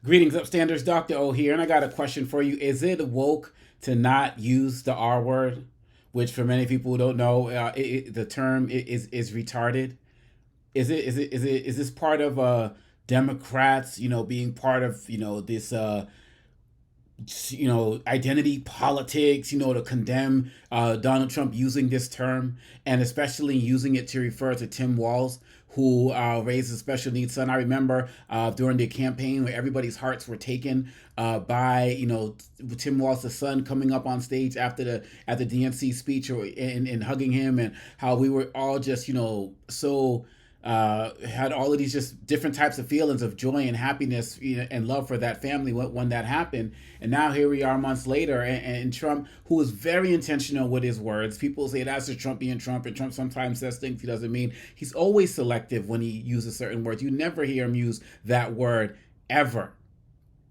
Greetings, Upstanders. Dr. O here, and I got a question for you. Is it woke to not use the R word, which for many people who don't know, the term is retarded? Is this part of Democrats, being part of this identity politics, to condemn Donald Trump using this term, and especially using it to refer to Tim Walz, who raised a special needs son. I remember during the campaign where everybody's hearts were taken by Tim Walz's son coming up on stage after the DNC speech and hugging him, and how we were all just so had all of these just different types of feelings of joy and happiness, and love for that family when that happened. And now here we are months later, and Trump, who is very intentional with his words. People say that's just Trump being Trump, and Trump sometimes says things he doesn't mean. He's always selective when he uses certain words. You never hear him use that word ever.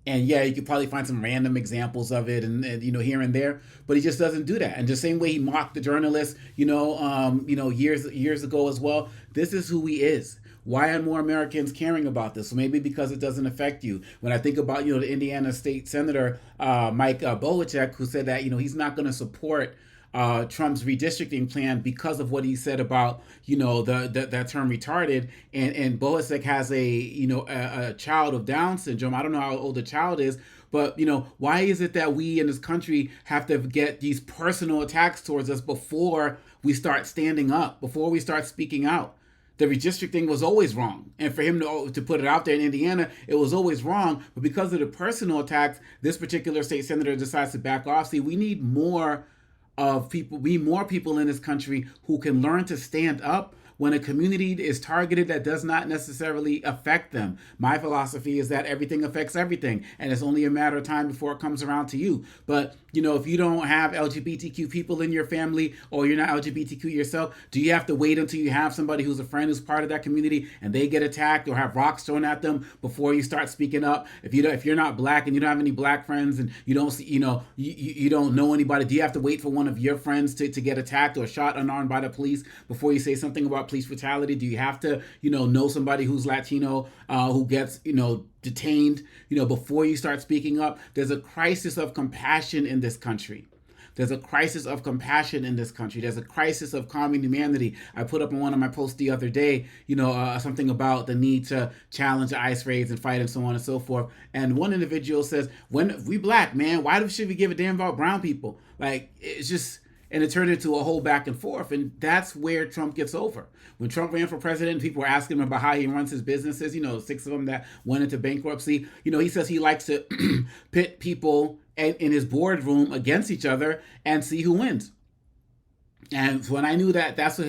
And yeah, you could probably find some random examples of it, and here and there, but he just doesn't do that. And the same way he mocked the journalists, years ago as well. This is who he is. Why are more Americans caring about this? So maybe because it doesn't affect you. When I think about the Indiana State Senator Mike Bohacek, who said that he's not going to support Trump's redistricting plan because of what he said about that term retarded, and Boasek has a child of Down syndrome. I don't know how old the child is, but why is it that we in this country have to get these personal attacks towards us before we start standing up, before we start speaking out? The redistricting was always wrong, and for him to put it out there in Indiana, it was always wrong. But because of the personal attacks, this particular state senator decides to back off. See, we need more people in this country who can learn to stand up when a community is targeted that does not necessarily affect them. My philosophy is that everything affects everything, and it's only a matter of time before it comes around to you. But if you don't have LGBTQ people in your family, or you're not LGBTQ yourself, do you have to wait until you have somebody who's a friend who's part of that community and they get attacked or have rocks thrown at them before you start speaking up? If you're not black and you don't have any black friends, and you don't see, you don't know anybody, do you have to wait for one of your friends to get attacked or shot unarmed by the police before you say something about police brutality? Do you have to know somebody who's Latino who gets detained before you start speaking up? There's a crisis of compassion in this country. There's a crisis of compassion in this country. There's a crisis of common humanity. I put up in one of my posts the other day, something about the need to challenge ICE raids and fight and so on and so forth. And one individual says, "When we black, man, why should we give a damn about brown people?" Like, it's just, and it turned into a whole back and forth. And that's where Trump gets over. When Trump ran for president, people were asking him about how he runs his businesses, 6 of them that went into bankruptcy. He says he likes to pit people in his boardroom against each other and see who wins. And when I knew that that's what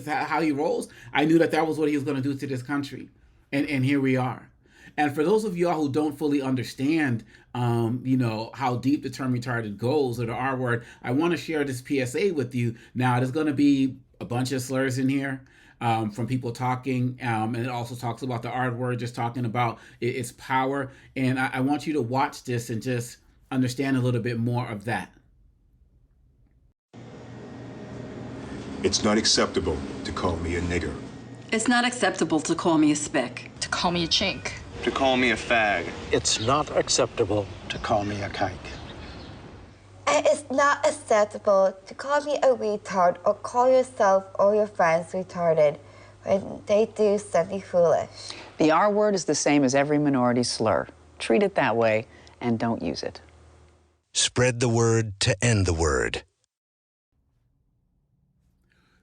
how he rolls, I knew that was what he was going to do to this country. And here we are. And for those of y'all who don't fully understand, how deep the term retarded goes, or the R word, I want to share this PSA with you. Now, there's going to be a bunch of slurs in here from people talking, and it also talks about the R word, just talking about its power. And I want you to watch this and just understand a little bit more of that. It's not acceptable to call me a nigger. It's not acceptable to call me a spick. To call me a chink. To call me a fag. It's not acceptable to call me a kike. It's not acceptable to call me a retard or call yourself or your friends retarded when they do something foolish. The R word is the same as every minority slur. Treat it that way and don't use it. Spread the word to end the word.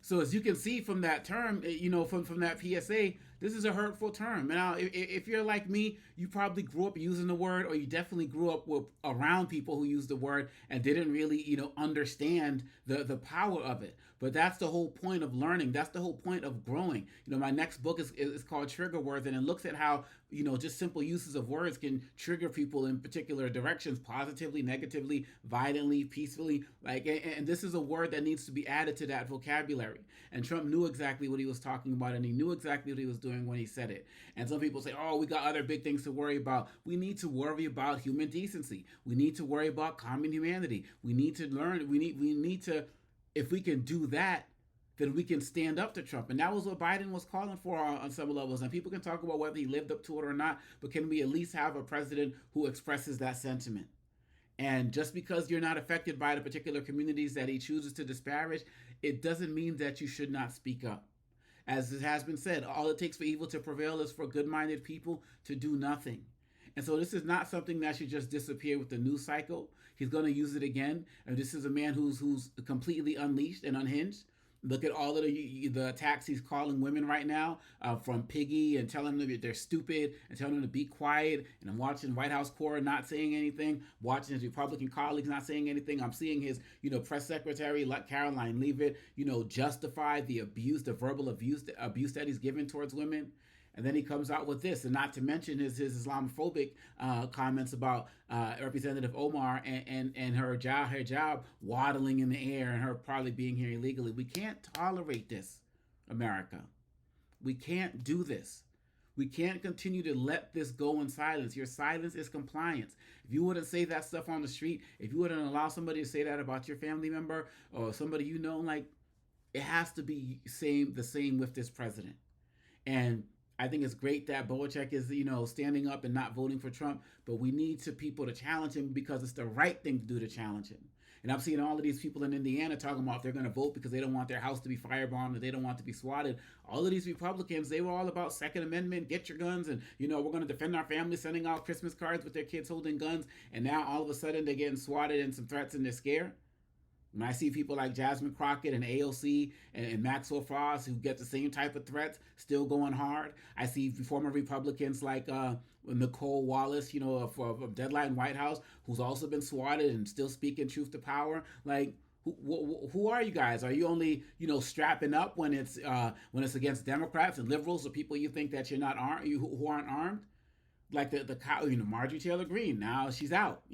So as you can see from that term, from that PSA, this is a hurtful term. Now, if you're like me, you probably grew up using the word, or you definitely grew up around people who used the word and didn't really, understand the power of it. But that's the whole point of learning. That's the whole point of growing. My next book is called Trigger Words, and it looks at how, just simple uses of words can trigger people in particular directions, positively, negatively, violently, peacefully. And this is a word that needs to be added to that vocabulary. And Trump knew exactly what he was talking about, and he knew exactly what he was doing when he said it. And some people say, "Oh, we got other big things to worry about." We need to worry about human decency. We need to worry about common humanity. We need to learn. We need to, if we can do that, then we can stand up to Trump. And that was what Biden was calling for on some levels. And people can talk about whether he lived up to it or not, but can we at least have a president who expresses that sentiment? And just because you're not affected by the particular communities that he chooses to disparage, it doesn't mean that you should not speak up. As it has been said, all it takes for evil to prevail is for good-minded people to do nothing. And so this is not something that should just disappear with the news cycle. He's going to use it again. And this is a man who's completely unleashed and unhinged. Look at all of the attacks he's calling women right now, from Piggy, and telling them that they're stupid and telling them to be quiet. And I'm watching White House Corps not saying anything, watching his Republican colleagues not saying anything. I'm seeing his, press secretary, like Caroline Leavitt, justify the abuse, the verbal abuse that he's given towards women. And then he comes out with this, and not to mention his Islamophobic comments about Representative Omar and her job waddling in the air and her probably being here illegally. We can't tolerate this, America. We can't do this. We can't continue to let this go in silence. Your silence is compliance. If you wouldn't say that stuff on the street, if you wouldn't allow somebody to say that about your family member or somebody it has to be the same with this president. And I think it's great that Boacek is, standing up and not voting for Trump, but we need people to challenge him because it's the right thing to do to challenge him. And I'm seeing all of these people in Indiana talking about if they're going to vote because they don't want their house to be firebombed or they don't want to be swatted. All of these Republicans, they were all about Second Amendment, get your guns, and, we're going to defend our family, sending out Christmas cards with their kids holding guns. And now all of a sudden they're getting swatted and some threats and they're scared. When I see people like Jasmine Crockett and AOC and Maxwell Frost who get the same type of threats still going hard. I see former Republicans like Nicole Wallace, for Deadline White House, who's also been swatted and still speaking truth to power. Like, who are you guys? Are you only, strapping up when it's against Democrats and liberals or people you think that you're not armed, who aren't armed? Like the Marjorie Taylor Greene, now she's out,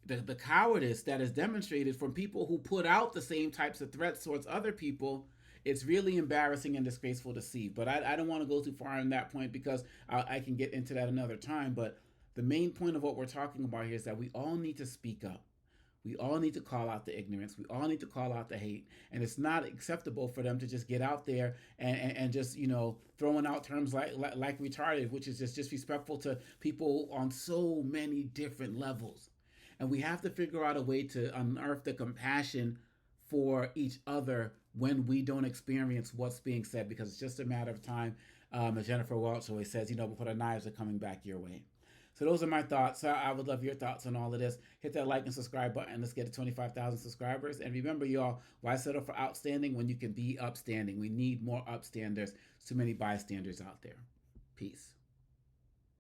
The cowardice that is demonstrated from people who put out the same types of threats towards other people, it's really embarrassing and disgraceful to see. But I don't want to go too far on that point because I can get into that another time. But the main point of what we're talking about here is that we all need to speak up. We all need to call out the ignorance. We all need to call out the hate. And it's not acceptable for them to just get out there and just, throwing out terms like retarded, which is just disrespectful to people on so many different levels. And we have to figure out a way to unearth the compassion for each other when we don't experience what's being said, because it's just a matter of time. As Jennifer Welch always says, before the knives are coming back your way. So those are my thoughts. I would love your thoughts on all of this. Hit that like and subscribe button. Let's get to 25,000 subscribers. And remember, y'all, why settle for outstanding when you can be upstanding? We need more upstanders. Too many bystanders out there. Peace.